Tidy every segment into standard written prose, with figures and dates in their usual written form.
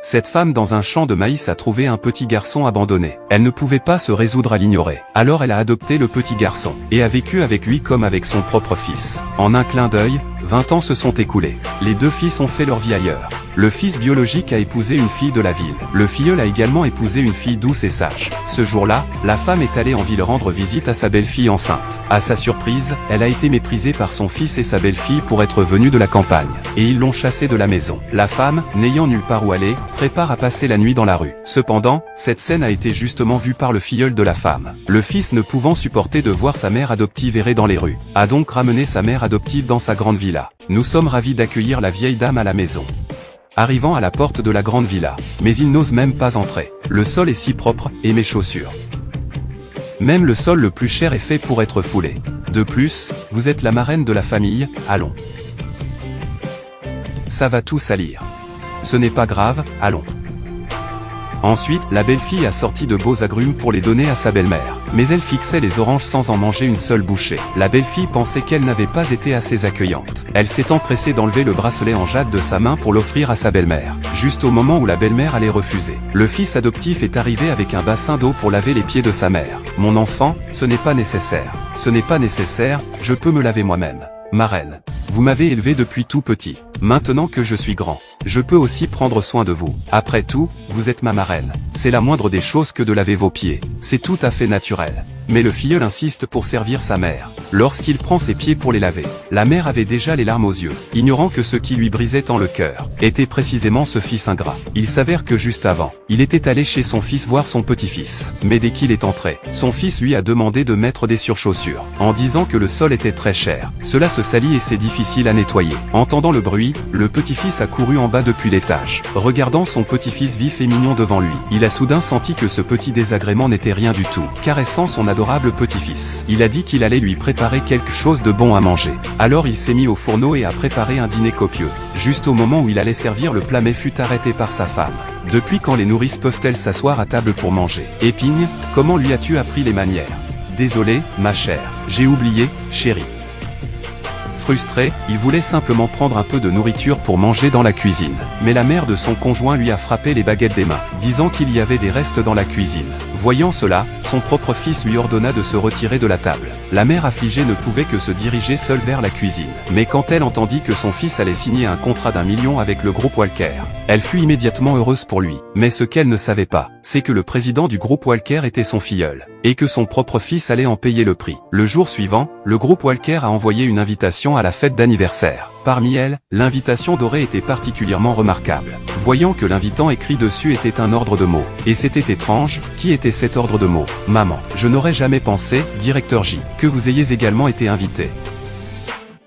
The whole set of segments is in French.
Cette femme dans un champ de maïs a trouvé un petit garçon abandonné. Elle ne pouvait pas se résoudre à l'ignorer. Alors elle a adopté le petit garçon, et a vécu avec lui comme avec son propre fils. En un clin d'œil, 20 ans se sont écoulés. Les deux fils ont fait leur vie ailleurs. Le fils biologique a épousé une fille de la ville. Le filleul a également épousé une fille douce et sage. Ce jour-là, la femme est allée en ville rendre visite à sa belle-fille enceinte. À sa surprise, elle a été méprisée par son fils et sa belle-fille pour être venus de la campagne. Et ils l'ont chassée de la maison. La femme, n'ayant nulle part où aller, prépare à passer la nuit dans la rue. Cependant, cette scène a été justement vue par le filleul de la femme. Le fils, ne pouvant supporter de voir sa mère adoptive errer dans les rues, a donc ramené sa mère adoptive dans sa grande villa. Nous sommes ravis d'accueillir la vieille dame à la maison. Arrivant à la porte de la grande villa, mais il n'ose même pas entrer. Le sol est si propre, et mes chaussures. Même le sol le plus cher est fait pour être foulé. De plus, vous êtes la marraine de la famille, allons. Ça va tout salir. Ce n'est pas grave, allons. Ensuite, la belle-fille a sorti de beaux agrumes pour les donner à sa belle-mère. Mais elle fixait les oranges sans en manger une seule bouchée. La belle-fille pensait qu'elle n'avait pas été assez accueillante. Elle s'est empressée d'enlever le bracelet en jade de sa main pour l'offrir à sa belle-mère. Juste au moment où la belle-mère allait refuser. Le fils adoptif est arrivé avec un bassin d'eau pour laver les pieds de sa mère. Mon enfant, ce n'est pas nécessaire. Ce n'est pas nécessaire, je peux me laver moi-même. Marraine, vous m'avez élevé depuis tout petit. Maintenant que je suis grand, je peux aussi prendre soin de vous. Après tout, vous êtes ma marraine. C'est la moindre des choses que de laver vos pieds. C'est tout à fait naturel. Mais le filleul insiste pour servir sa mère. Lorsqu'il prend ses pieds pour les laver, la mère avait déjà les larmes aux yeux, ignorant que ce qui lui brisait tant le cœur était précisément ce fils ingrat. Il s'avère que juste avant, il était allé chez son fils voir son petit-fils. Mais dès qu'il est entré, son fils lui a demandé de mettre des surchaussures, en disant que le sol était très cher. Cela se salit et c'est difficile à nettoyer. Entendant le bruit, le petit-fils a couru en bas depuis l'étage. Regardant son petit-fils vif et mignon devant lui, il a soudain senti que ce petit désagrément n'était rien du tout. Caressant son adorable petit-fils, il a dit qu'il allait lui préparer quelque chose de bon à manger. Alors il s'est mis au fourneau et a préparé un dîner copieux. Juste au moment où il allait servir le plat mais fut arrêté par sa femme. Depuis quand les nourrices peuvent-elles s'asseoir à table pour manger? Épigne, comment lui as-tu appris les manières? Désolé, ma chère, j'ai oublié, chérie. Frustré, il voulait simplement prendre un peu de nourriture pour manger dans la cuisine. Mais la mère de son conjoint lui a frappé les baguettes des mains, disant qu'il y avait des restes dans la cuisine. Voyant cela, son propre fils lui ordonna de se retirer de la table. La mère affligée ne pouvait que se diriger seule vers la cuisine. Mais quand elle entendit que son fils allait signer un contrat d'1 million avec le groupe Walker, elle fut immédiatement heureuse pour lui. Mais ce qu'elle ne savait pas, c'est que le président du groupe Walker était son filleul, et que son propre fils allait en payer le prix. Le jour suivant, le groupe Walker a envoyé une invitation à la fête d'anniversaire. Parmi elles, l'invitation dorée était particulièrement remarquable, voyant que l'invitant écrit dessus était un ordre de mots. Et c'était étrange, qui était cet ordre de mots? Maman, je n'aurais jamais pensé, directeur J, que vous ayez également été invité.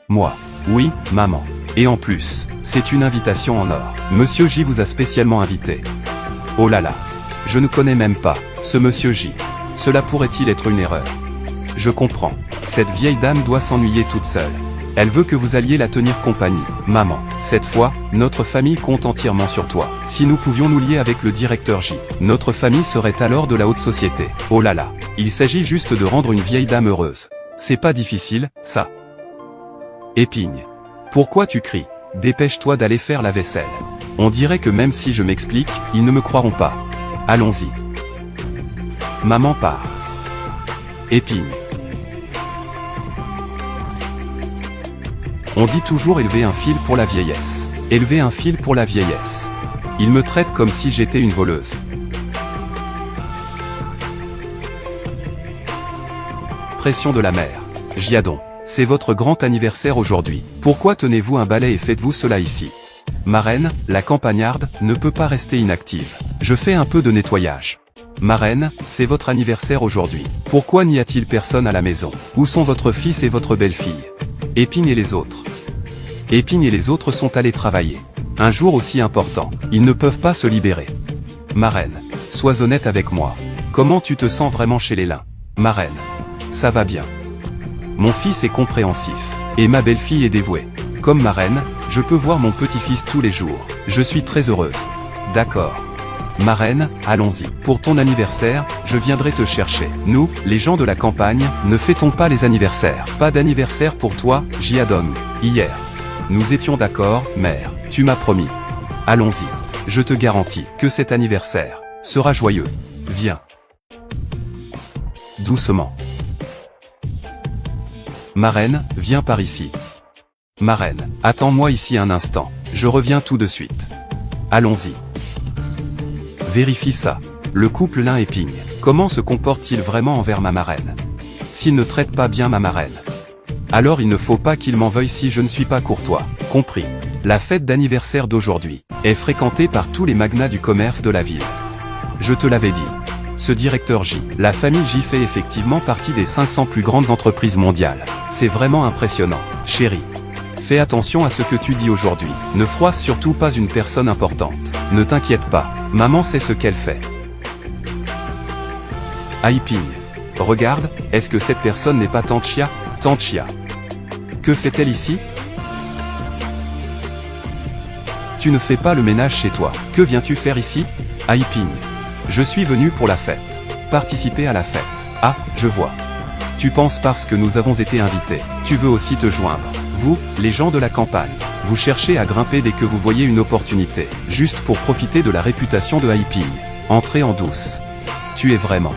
Moi. Oui, maman. Et en plus, c'est une invitation en or. Monsieur J vous a spécialement invité. Oh là là. Je ne connais même pas, ce monsieur J. Cela pourrait-il être une erreur? Je comprends. Cette vieille dame doit s'ennuyer toute seule. Elle veut que vous alliez la tenir compagnie. Maman, cette fois, notre famille compte entièrement sur toi. Si nous pouvions nous lier avec le directeur J, notre famille serait alors de la haute société. Oh là là, il s'agit juste de rendre une vieille dame heureuse. C'est pas difficile, ça. Épigne. Pourquoi tu cries? Dépêche-toi d'aller faire la vaisselle. On dirait que même si je m'explique, ils ne me croiront pas. Allons-y. Maman part. Épigne. On dit toujours élever un fil pour la vieillesse. Élever un fil pour la vieillesse. Il me traite comme si j'étais une voleuse. Pression de la mère. Giadon, c'est votre grand anniversaire aujourd'hui. Pourquoi tenez-vous un balai et faites-vous cela ici? Marraine, la campagnarde, ne peut pas rester inactive. Je fais un peu de nettoyage. Marraine, c'est votre anniversaire aujourd'hui. Pourquoi n'y a-t-il personne à la maison? Où sont votre fils et votre belle-fille? Épigne et les autres. Épigne et les autres sont allés travailler. Un jour aussi important, ils ne peuvent pas se libérer. Marraine, sois honnête avec moi. Comment tu te sens vraiment chez les lins? Marraine, ça va bien. Mon fils est compréhensif, et ma belle-fille est dévouée. Comme marraine, je peux voir mon petit-fils tous les jours. Je suis très heureuse. D'accord. Marraine, allons-y. Pour ton anniversaire, je viendrai te chercher. Nous, les gens de la campagne, ne fêtons pas les anniversaires. Pas d'anniversaire pour toi, Jiadong. Hier. Nous étions d'accord, mère. Tu m'as promis. Allons-y. Je te garantis que cet anniversaire sera joyeux. Viens. Doucement. Marraine, viens par ici. Marraine, attends-moi ici un instant. Je reviens tout de suite. Allons-y. Vérifie ça. Le couple Lin et Ping, comment se comporte-t-il vraiment envers ma marraine? S'il ne traite pas bien ma marraine, alors il ne faut pas qu'il m'en veuille si je ne suis pas courtois. Compris. La fête d'anniversaire d'aujourd'hui est fréquentée par tous les magnats du commerce de la ville. Je te l'avais dit. Ce directeur J, la famille J fait effectivement partie des 500 plus grandes entreprises mondiales. C'est vraiment impressionnant. Chérie, fais attention à ce que tu dis aujourd'hui. Ne froisse surtout pas une personne importante. Ne t'inquiète pas, maman sait ce qu'elle fait. Ping. Regarde, est-ce que cette personne n'est pas Tante Chia? Tante Chia. Que fait-elle ici? Tu ne fais pas le ménage chez toi. Que viens-tu faire ici? Ping. Je suis venu pour la fête. Participer à la fête. Ah, je vois. Tu penses parce que nous avons été invités. Tu veux aussi te joindre. Vous, les gens de la campagne. Vous cherchez à grimper dès que vous voyez une opportunité. Juste pour profiter de la réputation de Ping. Entrez en douce. Tu es vraiment.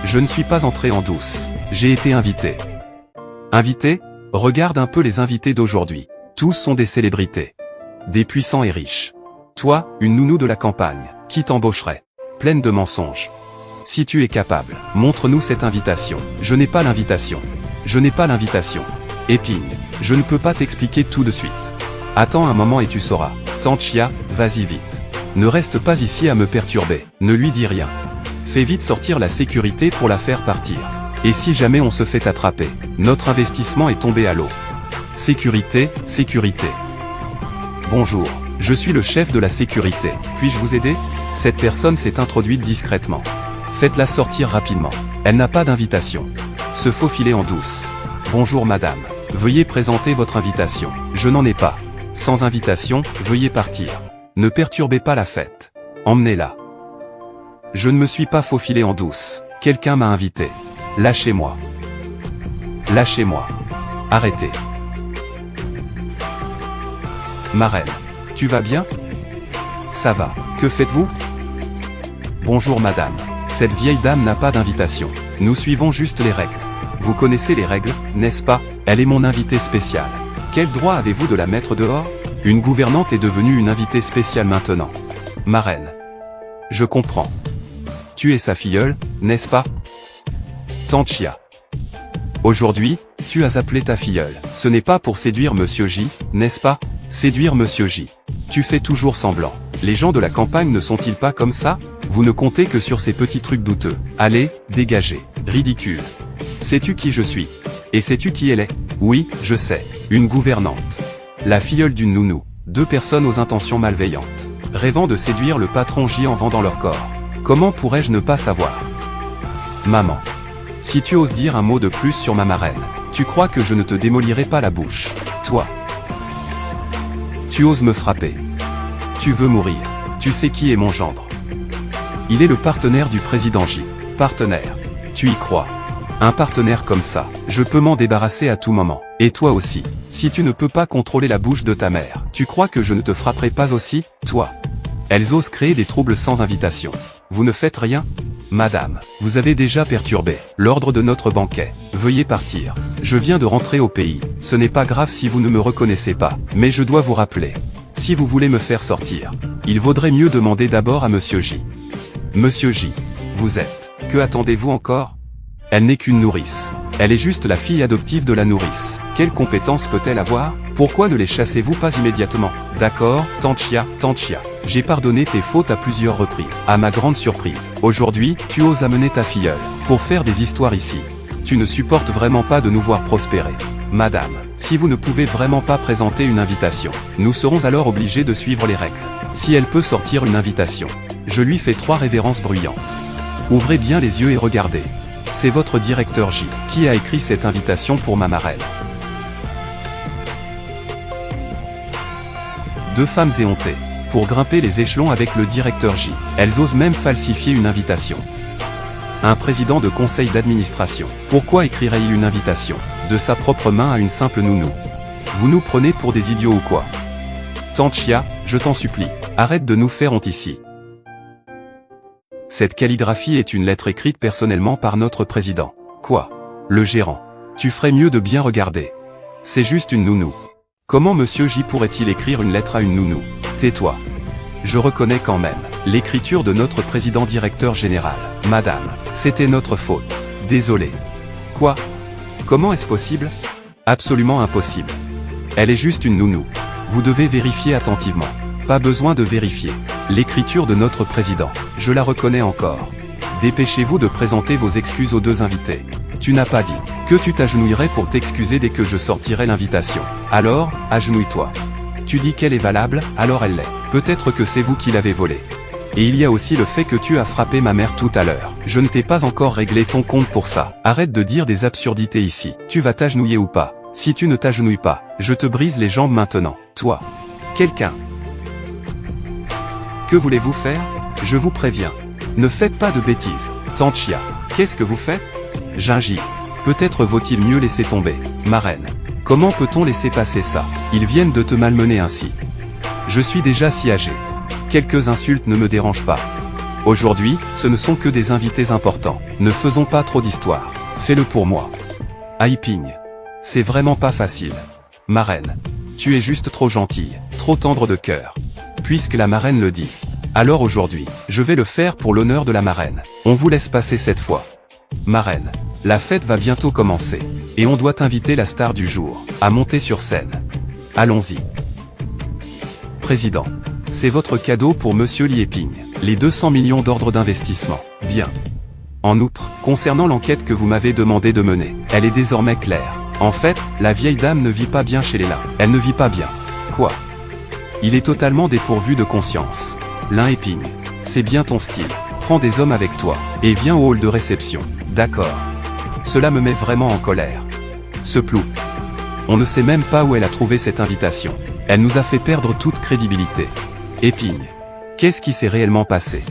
Je ne suis pas entré en douce. J'ai été invité. Invité? Regarde un peu les invités d'aujourd'hui. Tous sont des célébrités. Des puissants et riches. Toi, une nounou de la campagne, qui t'embaucherait? Pleine de mensonges. Si tu es capable, montre-nous cette invitation. Je n'ai pas l'invitation. Je n'ai pas l'invitation. Ping, je ne peux pas t'expliquer tout de suite. Attends un moment et tu sauras. Tante Chia, vas-y vite. Ne reste pas ici à me perturber. Ne lui dis rien. Fais vite sortir la sécurité pour la faire partir. Et si jamais on se fait attraper, notre investissement est tombé à l'eau. Sécurité, sécurité. Bonjour, je suis le chef de la sécurité. Puis-je vous aider? Cette personne s'est introduite discrètement. Faites-la sortir rapidement. Elle n'a pas d'invitation. Se faufiler en douce. Bonjour madame. Veuillez présenter votre invitation. Je n'en ai pas. Sans invitation, veuillez partir. Ne perturbez pas la fête. Emmenez-la. Je ne me suis pas faufilé en douce. Quelqu'un m'a invité. Lâchez-moi. Lâchez-moi. Arrêtez. Marraine. Tu vas bien? Ça va. Que faites-vous? Bonjour madame. Cette vieille dame n'a pas d'invitation. Nous suivons juste les règles. Vous connaissez les règles, n'est-ce pas? Elle est mon invitée spéciale. Quel droit avez-vous de la mettre dehors? Une gouvernante est devenue une invitée spéciale maintenant. Marraine. Je comprends. Tu es sa filleule, n'est-ce pas? Tante Chia. Aujourd'hui, tu as appelé ta filleule. Ce n'est pas pour séduire Monsieur J, n'est-ce pas? Séduire Monsieur J. Tu fais toujours semblant. Les gens de la campagne ne sont-ils pas comme ça? Vous ne comptez que sur ces petits trucs douteux. Allez, dégagez. Ridicule. Sais-tu qui je suis? Et sais-tu qui elle est? Oui, je sais. Une gouvernante. La filleule d'une nounou. Deux personnes aux intentions malveillantes. Rêvant de séduire le patron J en vendant leur corps. Comment pourrais-je ne pas savoir? Maman. Si tu oses dire un mot de plus sur ma marraine, tu crois que je ne te démolirai pas la bouche? Toi. Tu oses me frapper. Tu veux mourir. Tu sais qui est mon gendre? Il est le partenaire du président J. Partenaire. Tu y crois? Un partenaire comme ça, je peux m'en débarrasser à tout moment. Et toi aussi. Si tu ne peux pas contrôler la bouche de ta mère, tu crois que je ne te frapperai pas aussi, toi? Elles osent créer des troubles sans invitation. Vous ne faites rien? Madame, vous avez déjà perturbé l'ordre de notre banquet. Veuillez partir. Je viens de rentrer au pays. Ce n'est pas grave si vous ne me reconnaissez pas, mais je dois vous rappeler. Si vous voulez me faire sortir, il vaudrait mieux demander d'abord à Monsieur J. Monsieur J. Vous êtes. Que attendez-vous encore? Elle n'est qu'une nourrice. Elle est juste la fille adoptive de la nourrice. Quelles compétences peut-elle avoir? Pourquoi ne les chassez-vous pas immédiatement? D'accord, Tante Chia, Tante Chia. J'ai pardonné tes fautes à plusieurs reprises. À ma grande surprise, aujourd'hui, tu oses amener ta filleule pour faire des histoires ici. Tu ne supportes vraiment pas de nous voir prospérer. Madame, si vous ne pouvez vraiment pas présenter une invitation, nous serons alors obligés de suivre les règles. Si elle peut sortir une invitation, je lui fais 3 révérences bruyantes. Ouvrez bien les yeux et regardez. C'est votre directeur J qui a écrit cette invitation pour ma marraine. 2 femmes éhontées. Pour grimper les échelons avec le directeur J. Elles osent même falsifier une invitation. Un président de conseil d'administration. Pourquoi écrirait-il une invitation de sa propre main à une simple nounou? Vous nous prenez pour des idiots ou quoi? Tante Chia, je t'en supplie. Arrête de nous faire honte ici. Cette calligraphie est une lettre écrite personnellement par notre président. Quoi? Le gérant. Tu ferais mieux de bien regarder. C'est juste une nounou. Comment Monsieur J pourrait-il écrire une lettre à une nounou? Tais-toi. Je reconnais quand même l'écriture de notre président directeur général. Madame, c'était notre faute. Désolé. Quoi? Comment est-ce possible? Absolument impossible. Elle est juste une nounou. Vous devez vérifier attentivement. Pas besoin de vérifier. L'écriture de notre président, je la reconnais encore. Dépêchez-vous de présenter vos excuses aux deux invités. Tu n'as pas dit que tu t'agenouillerais pour t'excuser dès que je sortirai l'invitation. Alors, agenouille-toi. Tu dis qu'elle est valable, alors elle l'est. Peut-être que c'est vous qui l'avez volée. Et il y a aussi le fait que tu as frappé ma mère tout à l'heure. Je ne t'ai pas encore réglé ton compte pour ça. Arrête de dire des absurdités ici. Tu vas t'agenouiller ou pas? Si tu ne t'agenouilles pas, je te brise les jambes maintenant. Toi. Quelqu'un. Que voulez-vous faire? Je vous préviens. Ne faites pas de bêtises. Tante Chia. Qu'est-ce que vous faites? Gingy. Peut-être vaut-il mieux laisser tomber. Marraine. Comment peut-on laisser passer ça? Ils viennent de te malmener ainsi. Je suis déjà si âgé. Quelques insultes ne me dérangent pas. Aujourd'hui, ce ne sont que des invités importants. Ne faisons pas trop d'histoire. Fais-le pour moi. Aiping. C'est vraiment pas facile. Marraine. Tu es juste trop gentille, trop tendre de cœur. Puisque la marraine le dit. Alors aujourd'hui, je vais le faire pour l'honneur de la marraine. On vous laisse passer cette fois. Marraine. La fête va bientôt commencer. Et on doit inviter la star du jour à monter sur scène. Allons-y. Président. C'est votre cadeau pour Monsieur Lieping. Les 200 millions d'ordres d'investissement. Bien. En outre, concernant l'enquête que vous m'avez demandé de mener, elle est désormais claire. En fait, la vieille dame ne vit pas bien chez les Lin. Elle ne vit pas bien. Quoi? Il est totalement dépourvu de conscience. Lieping. C'est bien ton style. Prends des hommes avec toi, et viens au hall de réception. D'accord. Cela me met vraiment en colère. Ce plou. On ne sait même pas où elle a trouvé cette invitation. Elle nous a fait perdre toute crédibilité. Eping. Qu'est-ce qui s'est réellement passé?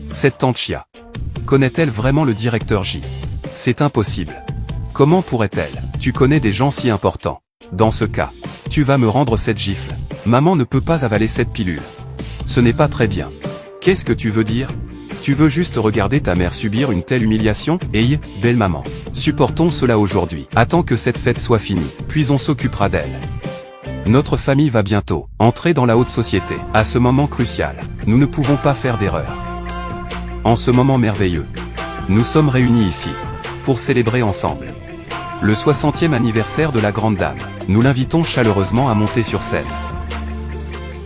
Cette tante Chia. Connaît-elle vraiment le directeur J? C'est impossible. Comment pourrait-elle? Tu connais des gens si importants. Dans ce cas, tu vas me rendre cette gifle. Maman ne peut pas avaler cette pilule. Ce n'est pas très bien. Qu'est-ce que tu veux dire? Tu veux juste regarder ta mère subir une telle humiliation? Hey, belle maman. Supportons cela aujourd'hui. Attends que cette fête soit finie, puis on s'occupera d'elle. Notre famille va bientôt entrer dans la haute société. À ce moment crucial, nous ne pouvons pas faire d'erreur. En ce moment merveilleux, nous sommes réunis ici pour célébrer ensemble le 60e anniversaire de la grande dame. Nous l'invitons chaleureusement à monter sur scène.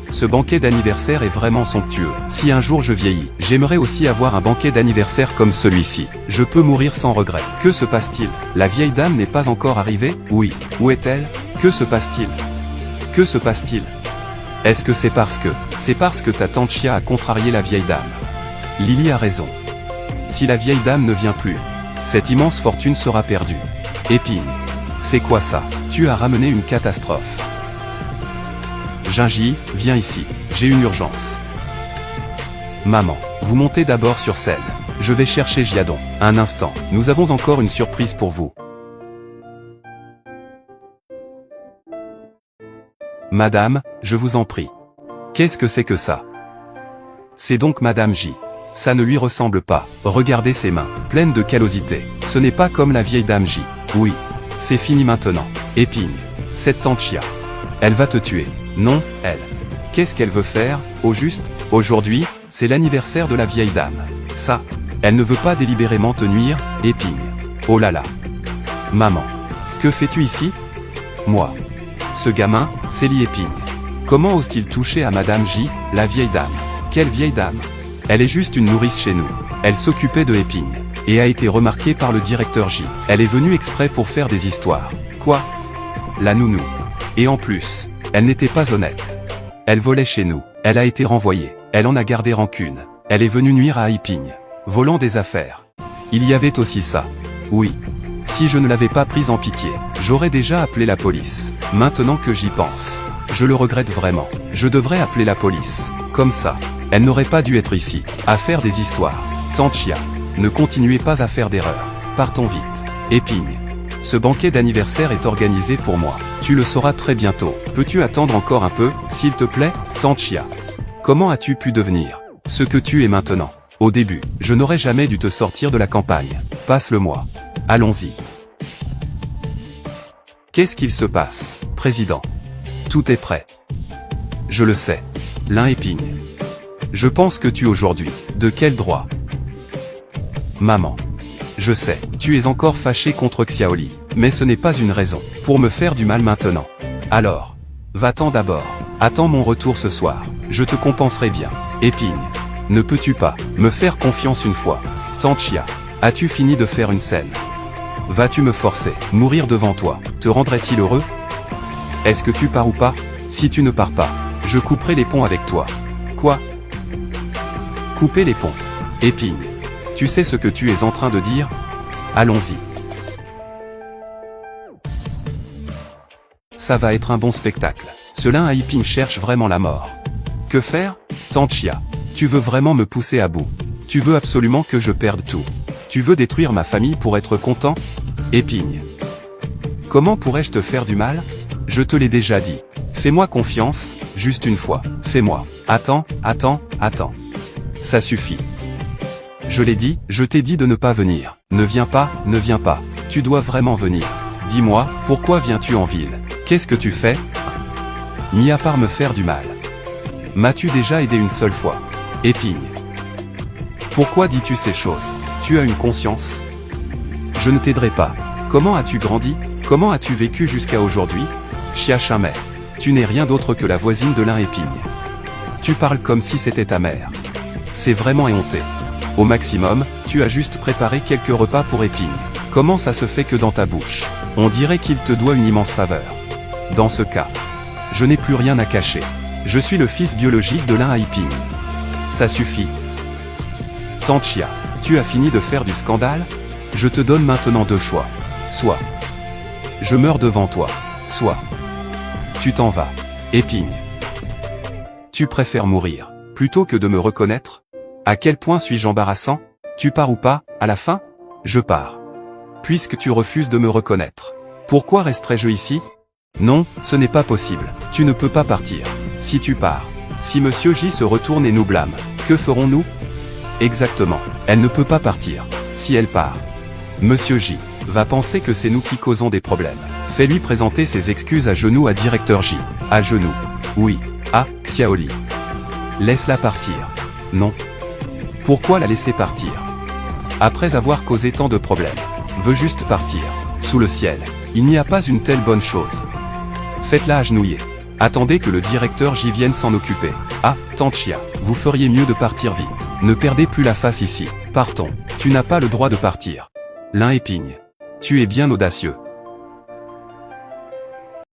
Ce banquet d'anniversaire est vraiment somptueux. Si un jour je vieillis, j'aimerais aussi avoir un banquet d'anniversaire comme celui-ci. Je peux mourir sans regret. Que se passe-t-il? La vieille dame n'est pas encore arrivée? Oui. Où est-elle? Que se passe-t-il? Que se passe-t-il? Est-ce que c'est parce que ta tante Chia a contrarié la vieille dame? Lily a raison. Si la vieille dame ne vient plus, cette immense fortune sera perdue. Eping. C'est quoi ça? Tu as ramené une catastrophe. Gingy, viens ici. J'ai une urgence. Maman, vous montez d'abord sur scène. Je vais chercher Jiadon. Un instant, nous avons encore une surprise pour vous. Madame, je vous en prie. Qu'est-ce que c'est que ça? C'est donc Madame J. Ça ne lui ressemble pas. Regardez ses mains, pleines de callosité. Ce n'est pas comme la vieille dame J. Oui. C'est fini maintenant. Eping. Cette tante Chia. Elle va te tuer. Non, elle. Qu'est-ce qu'elle veut faire, au juste? Aujourd'hui, c'est l'anniversaire de la vieille dame. Ça. Elle ne veut pas délibérément te nuire, Eping. Oh là là. Maman. Que fais-tu ici? Moi. Ce gamin, c'est Lieping. Comment ose-t-il toucher à Madame J, la vieille dame? Quelle vieille dame? Elle est juste une nourrice chez nous. Elle s'occupait de Eping. Et a été remarquée par le directeur J. Elle est venue exprès pour faire des histoires. Quoi? La nounou. Et en plus, elle n'était pas honnête. Elle volait chez nous. Elle a été renvoyée. Elle en a gardé rancune. Elle est venue nuire à Aiping. Volant des affaires. Il y avait aussi ça. Oui. Si je ne l'avais pas prise en pitié, j'aurais déjà appelé la police. Maintenant que j'y pense, je le regrette vraiment. Je devrais appeler la police. Comme ça, elle n'aurait pas dû être ici, à faire des histoires. Tante Chia, ne continuez pas à faire d'erreurs. Partons vite. Eping. Ce banquet d'anniversaire est organisé pour moi. Tu le sauras très bientôt. Peux-tu attendre encore un peu, s'il te plaît, Tante Chia? Comment as-tu pu devenir ce que tu es maintenant? Au début, je n'aurais jamais dû te sortir de la campagne. Passe-le-moi. Allons-y. Qu'est-ce qu'il se passe, président? Tout est prêt. Je le sais. Lin Eping. Je pense que tu aujourd'hui. De quel droit? Maman. Je sais, tu es encore fâché contre Xiaoli, mais ce n'est pas une raison pour me faire du mal maintenant. Alors, va-t'en d'abord. Attends mon retour ce soir. Je te compenserai bien. Eping. Ne peux-tu pas me faire confiance une fois? Tante Chia. As-tu fini de faire une scène? Vas-tu me forcer mourir devant toi? Te rendrait-il heureux? Est-ce que tu pars ou pas? Si tu ne pars pas, je couperai les ponts avec toi. Quoi? Couper les ponts? Eping. Tu sais ce que tu es en train de dire? Allons-y. Ça va être un bon spectacle. Ce Lin Haiping cherche vraiment la mort. Que faire? Tante Chia. Tu veux vraiment me pousser à bout? Tu veux absolument que je perde tout? Tu veux détruire ma famille pour être content? Eping. Comment pourrais-je te faire du mal? Je te l'ai déjà dit. Fais-moi confiance, juste une fois. Fais-moi. Attends. Ça suffit. Je l'ai dit, je t'ai dit de ne pas venir. Ne viens pas. Tu dois vraiment venir. Dis-moi, pourquoi viens-tu en ville? Qu'est-ce que tu fais? Mis à part me faire du mal. M'as-tu déjà aidé une seule fois? Eping. Pourquoi dis-tu ces choses? Tu as une conscience? Je ne t'aiderai pas. Comment as-tu grandi? Comment as-tu vécu jusqu'à aujourd'hui? Chia Chamei. Tu n'es rien d'autre que la voisine de Lin Eping. Tu parles comme si c'était ta mère. C'est vraiment éhonté. Au maximum, tu as juste préparé quelques repas pour Eping. Comment ça se fait que dans ta bouche, on dirait qu'il te doit une immense faveur? Dans ce cas, je n'ai plus rien à cacher. Je suis le fils biologique de Lin Haiping. Ça suffit. Tante Chia, tu as fini de faire du scandale? Je te donne maintenant deux choix. Soit je meurs devant toi, soit tu t'en vas. Eping. Tu préfères mourir plutôt que de me reconnaître? À quel point suis-je embarrassant? Tu pars ou pas, à la fin? Je pars. Puisque tu refuses de me reconnaître. Pourquoi resterais-je ici? Non, ce n'est pas possible. Tu ne peux pas partir. Si tu pars, si Monsieur J se retourne et nous blâme, que ferons-nous? Exactement. Elle ne peut pas partir. Si elle part, Monsieur J va penser que c'est nous qui causons des problèmes. Fais-lui présenter ses excuses à genoux à Directeur J. À genoux. Oui. Ah, Xiaoli. Laisse-la partir. Non. Pourquoi la laisser partir? Après avoir causé tant de problèmes. Veut juste partir. Sous le ciel, il n'y a pas une telle bonne chose. Faites-la agenouiller. Attendez que le directeur J vienne s'en occuper. Ah, Tante Chia, vous feriez mieux de partir vite. Ne perdez plus la face ici. Partons. Tu n'as pas le droit de partir. Lin Eping. Tu es bien audacieux.